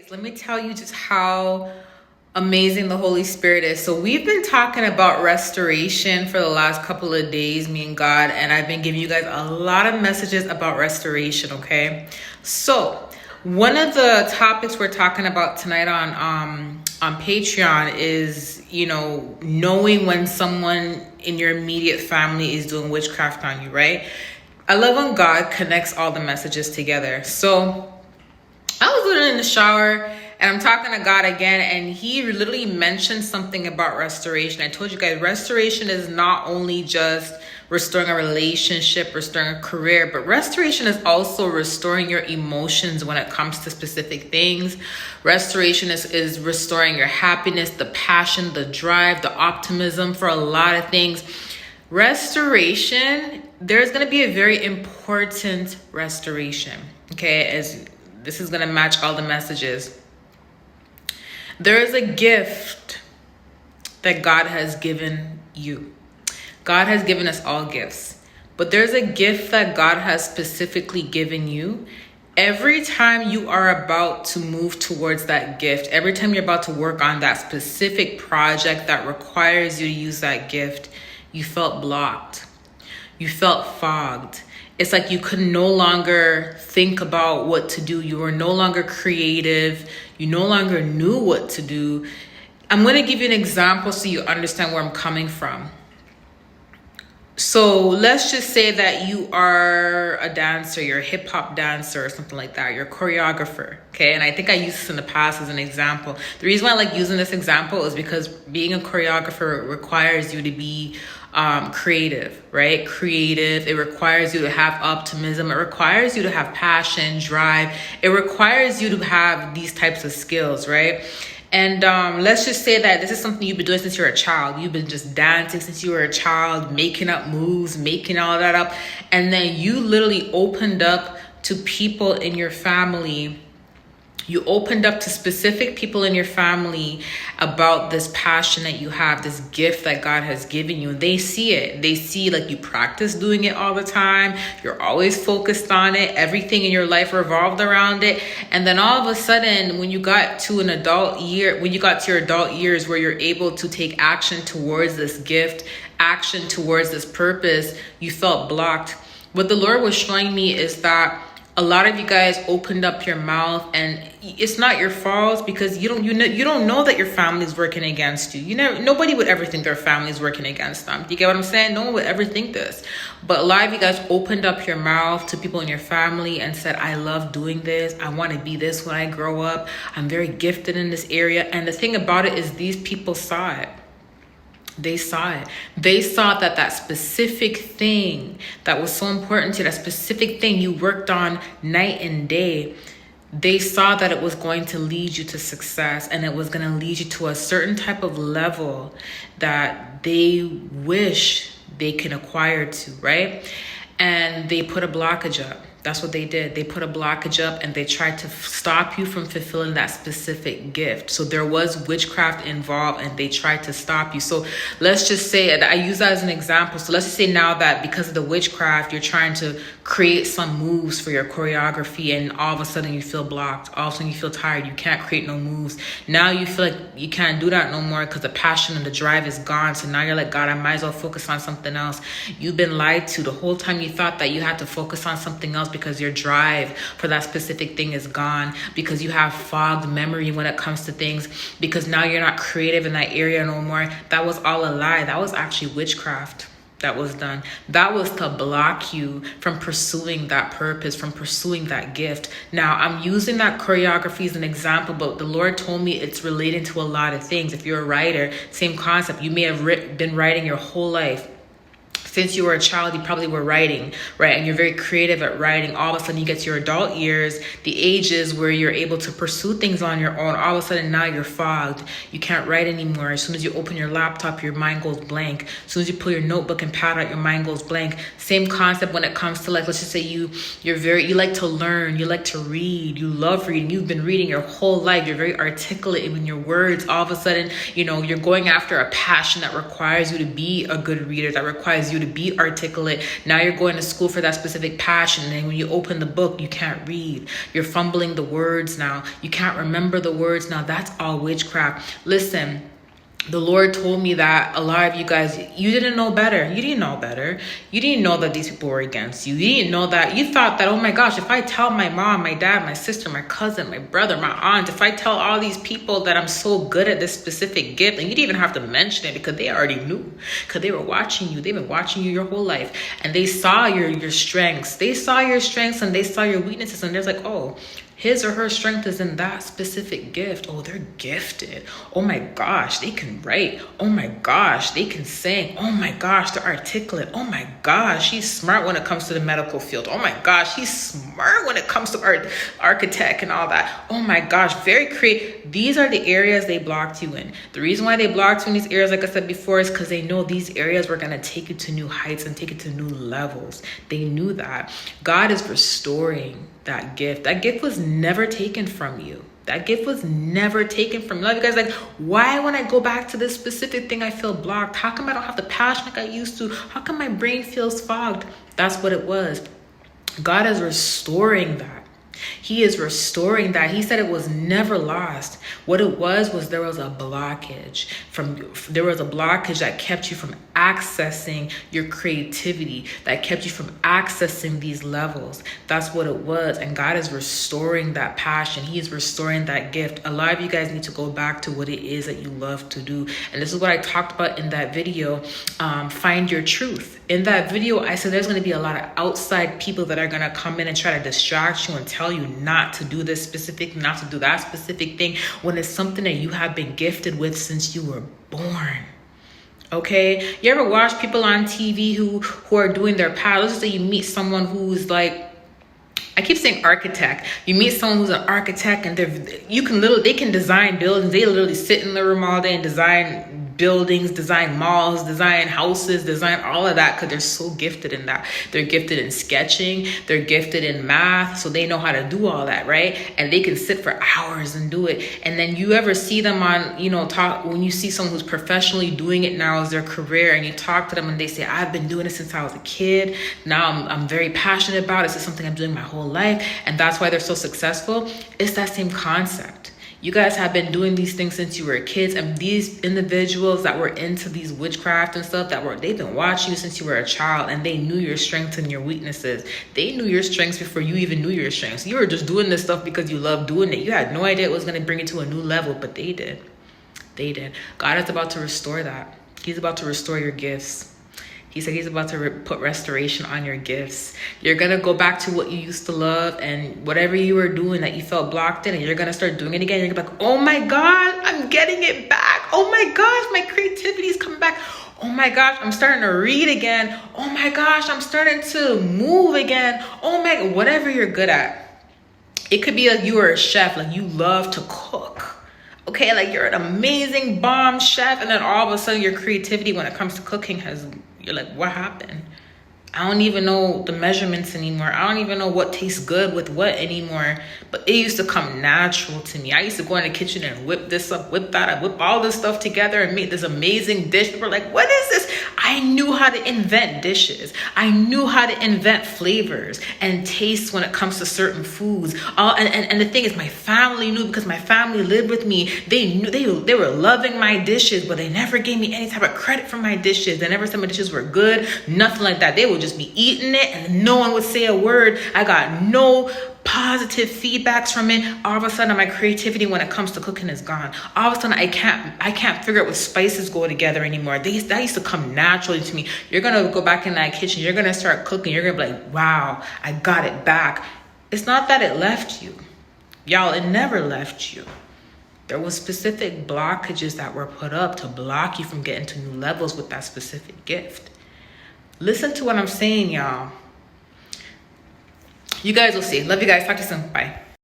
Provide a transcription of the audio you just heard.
Let me tell you just how amazing the Holy Spirit is. So we've been talking about restoration for the last couple of days, me and God, and I've been giving you guys a lot of messages about restoration, okay? So one of the topics we're talking about tonight on Patreon is, knowing when someone in your immediate family is doing witchcraft on you, right? I love when God connects all the messages together. So I was literally in the shower and I'm talking to God again, and he literally mentioned something about restoration. I told you guys, restoration is not only just restoring a relationship, restoring a career, but restoration is also restoring your emotions when it comes to specific things. Restoration is restoring your happiness, the passion, the drive, the optimism for a lot of things. Restoration, there's going to be a very important restoration, okay, as this is going to match all the messages. There is a gift that God has given you. God has given us all gifts, but there's a gift that God has specifically given you. Every time you are about to move towards that gift, every time you're about to work on that specific project that requires you to use that gift, you felt blocked. You felt fogged. It's like you could no longer think about what to do. You were no longer creative. You no longer knew what to do. I'm going to give you an example so you understand where I'm coming from. So let's just say that you are a dancer, you're a hip hop dancer or something like that. You're a choreographer, okay? And I think I used this in the past as an example. The reason why I like using this example is because being a choreographer requires you to be creative, right? Creative. It requires you to have optimism. It requires you to have passion, drive. It requires you to have these types of skills, right? And let's just say that this is something you've been doing since you're a child. You've been just dancing since you were a child, making up moves, making all that up. And then you literally opened up to people in your family. You opened up to specific people in your family about this passion that you have, this gift that God has given you. And they see it. They see like you practice doing it all the time. You're always focused on it. Everything in your life revolved around it. And then all of a sudden, when you got to your adult years where you're able to take action towards this gift, action towards this purpose, you felt blocked. What the Lord was showing me is that a lot of you guys opened up your mouth, and it's not your fault because you don't know that your family's working against you. Nobody would ever think their family's working against them. Do you get what I'm saying? No one would ever think this. But a lot of you guys opened up your mouth to people in your family and said, I love doing this. I want to be this when I grow up. I'm very gifted in this area. And the thing about it is these people saw it. They saw it. They saw that specific thing that was so important to you, that specific thing you worked on night and day, they saw that it was going to lead you to success, and it was going to lead you to a certain type of level that they wish they can acquire to, right? And they put a blockage up. That's what they did. They put a blockage up and they tried to stop you from fulfilling that specific gift. So there was witchcraft involved and they tried to stop you. So let's just say, I use that as an example. So let's just say now that because of the witchcraft, you're trying to create some moves for your choreography, and all of a sudden you feel blocked. All of a sudden you feel tired. You can't create no moves. Now you feel like you can't do that no more because the passion and the drive is gone. So now you're like, God, I might as well focus on something else. You've been lied to. The whole time you thought that you had to focus on something else because your drive for that specific thing is gone, because you have fogged memory when it comes to things, because now you're not creative in that area no more. That was all a lie. That was actually witchcraft that was done. That was to block you from pursuing that purpose, from pursuing that gift. Now, I'm using that choreography as an example, but the Lord told me it's related to a lot of things. If you're a writer, same concept. You may have been writing your whole life. Since you were a child, you probably were writing, right? And you're very creative at writing. All of a sudden you get to your adult years, the ages where you're able to pursue things on your own. All of a sudden now you're fogged. You can't write anymore. As soon as you open your laptop, your mind goes blank. As soon as you pull your notebook and pad out, your mind goes blank. Same concept when it comes to, like, let's just say you like to learn, you like to read, you love reading, you've been reading your whole life, you're very articulate in your words. All of a sudden, you're going after a passion that requires you to be a good reader, that requires you to be articulate. Now you're going to school for that specific passion. And then when you open the book, you can't read. You're fumbling the words now. You can't remember the words now. That's all witchcraft. Listen, the Lord told me that a lot of you guys, you didn't know better. You didn't know better. You didn't know that these people were against you. You didn't know that. You thought that, oh my gosh, if I tell my mom, my dad, my sister, my cousin, my brother, my aunt, if I tell all these people that I'm so good at this specific gift, and you didn't even have to mention it because they already knew, because they were watching you. They've been watching you your whole life, and they saw your strengths. They saw your strengths and they saw your weaknesses, and they're like, oh, his or her strength is in that specific gift. Oh, they're gifted. Oh my gosh, they can write. Oh my gosh, they can sing. Oh my gosh, they're articulate. Oh my gosh, she's smart when it comes to the medical field. Oh my gosh, he's smart when it comes to architect and all that. Oh my gosh, very creative. These are the areas they blocked you in. The reason why they blocked you in these areas, like I said before, is because they know these areas were going to take you to new heights and take you to new levels. They knew that. God is restoring that gift. That gift was never taken from you. That gift was never taken from you. Love you guys. Like, why when I go back to this specific thing, I feel blocked? How come I don't have the passion like I used to? How come my brain feels fogged? That's what it was. God is restoring that. He is restoring that. He said it was never lost. What it was there was a blockage. There was a blockage that kept you from accessing your creativity, that kept you from accessing these levels. That's what it was. And God is restoring that passion. He is restoring that gift. A lot of you guys need to go back to what it is that you love to do. And this is what I talked about in that video, Find Your Truth. In that video, I said there's going to be a lot of outside people that are going to come in and try to distract you and tell you not to do this specific, not to do that specific thing, when it's something that you have been gifted with since you were born. Okay? You ever watch people on TV who are doing their path? Let's just say you meet someone who's like, I keep saying architect. You meet someone who's an architect and they can design buildings. They literally sit in the room all day and design buildings, design malls, design houses, design all of that, because they're so gifted in that. They're gifted in sketching, they're gifted in math, so they know how to do all that, right? And they can sit for hours and do it. And then you ever see them on, when you see someone who's professionally doing it now as their career, and you talk to them and they say, I've been doing it since I was a kid. Now I'm very passionate about it. This is something I'm doing my whole life. And that's why they're so successful. It's that same concept. You guys have been doing these things since you were kids, and these individuals that were into these witchcraft and stuff, they've been watching you since you were a child, and they knew your strengths and your weaknesses. They knew your strengths before you even knew your strengths. You were just doing this stuff because you love doing it. You had no idea it was going to bring you to a new level, but they did. They did. God is about to restore that. He's about to restore your gifts. He said he's about to put restoration on your gifts. You're going to go back to what you used to love, and whatever you were doing that you felt blocked in, and you're going to start doing it again. You're going to be like, oh my God, I'm getting it back. Oh my gosh, my creativity is coming back. Oh my gosh, I'm starting to read again. Oh my gosh, I'm starting to move again. Oh my, whatever you're good at. It could be like you are a chef, like you love to cook. Okay, like you're an amazing bomb chef, and then all of a sudden your creativity when it comes to cooking you're like, what happened? I don't even know the measurements anymore. I don't even know what tastes good with what anymore. But it used to come natural to me. I used to go in the kitchen and whip this up, whip that up, whip all this stuff together and make this amazing dish. People were like, what is this? I knew how to invent dishes. I knew how to invent flavors and tastes when it comes to certain foods. And the thing is, my family knew, because my family lived with me. They knew they were loving my dishes, but they never gave me any type of credit for my dishes. They never said my dishes were good, nothing like that. They would just be eating it and no one would say a word. I got no positive feedbacks from it. All of a sudden my creativity when it comes to cooking is gone. All of a sudden I can't figure out what spices go together anymore. That used to come naturally to me. You're gonna go back in that kitchen, you're gonna start cooking, you're gonna be like, wow, I got it back. It's not that it left you, y'all. It never left you. There was specific blockages that were put up to block you from getting to new levels with that specific gift. Listen to what I'm saying, y'all. You guys will see. Love you guys. Talk to you soon. Bye.